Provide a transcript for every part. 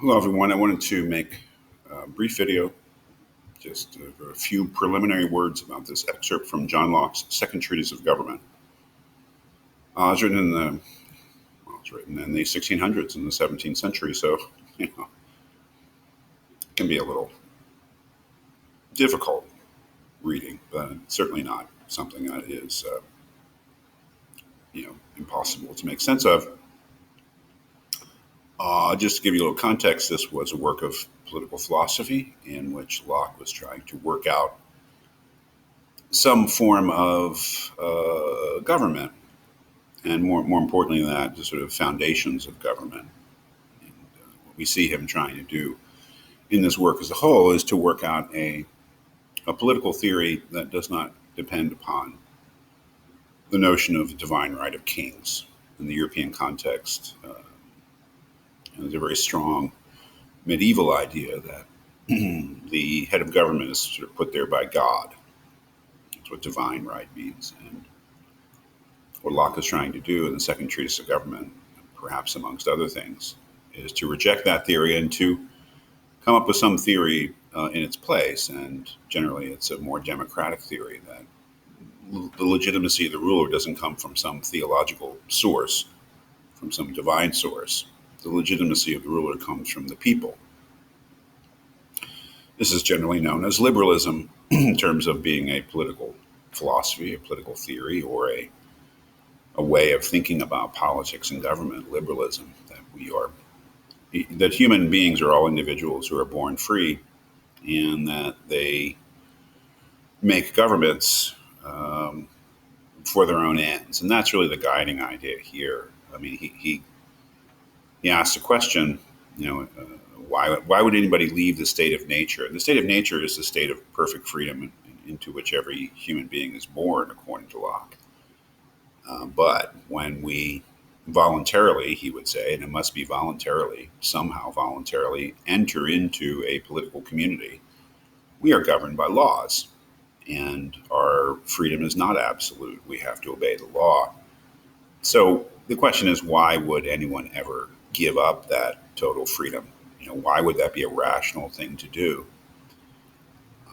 Hello, everyone. I wanted to make a brief video, just a few preliminary words about this excerpt from John Locke's Second Treatise of Government. It was written in the 1600s in the 17th century, so it can be a little difficult reading, but certainly not something that is impossible to make sense of. Just to give you a little context, this was a work of political philosophy in which Locke was trying to work out some form of government, and more importantly than that, the sort of foundations of government. And what we see him trying to do in this work as a whole is to work out a political theory that does not depend upon the notion of the divine right of kings. In the European context, there's a very strong medieval idea that the head of government is sort of put there by God. That's what divine right means. And what Locke is trying to do in the Second Treatise of Government, perhaps amongst other things, is to reject that theory and to come up with some theory in its place. And generally, it's a more democratic theory that the legitimacy of the ruler doesn't come from some theological source, from some divine source. The legitimacy of the ruler comes from the people. This is generally known as liberalism in terms of being a political philosophy, a political theory, or a way of thinking about politics and government. Liberalism, that human beings are all individuals who are born free, and that they make governments for their own ends. And that's really the guiding idea here. I mean, he asked a question, why would anybody leave the state of nature? The state of nature is the state of perfect freedom into which every human being is born, according to Locke. But when we voluntarily, he would say, and it must be voluntarily, somehow voluntarily, enter into a political community, we are governed by laws. And our freedom is not absolute. We have to obey the law. So the question is, why would anyone ever give up that total freedom? Why would that be a rational thing to do?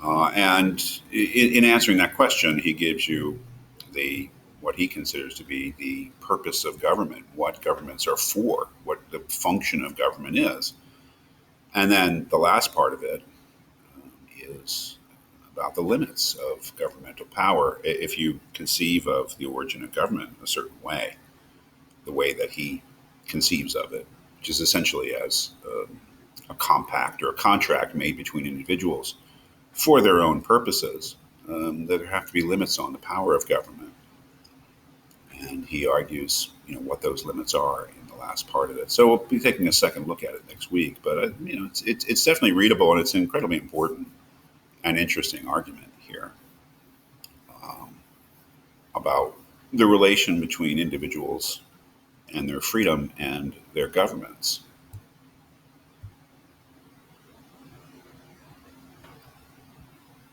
And in answering that question, he gives you what he considers to be the purpose of government, what governments are for, what the function of government is. And then the last part of it is about the limits of governmental power. If you conceive of the origin of government in a certain way, the way that he conceives of it, which is essentially as a compact or a contract made between individuals for their own purposes, there have to be limits on the power of government. And he argues, what those limits are in the last part of it. So we'll be taking a second look at it next week. But it's definitely readable, and it's an incredibly important and interesting argument here about the relation between individuals and their freedom and their governments.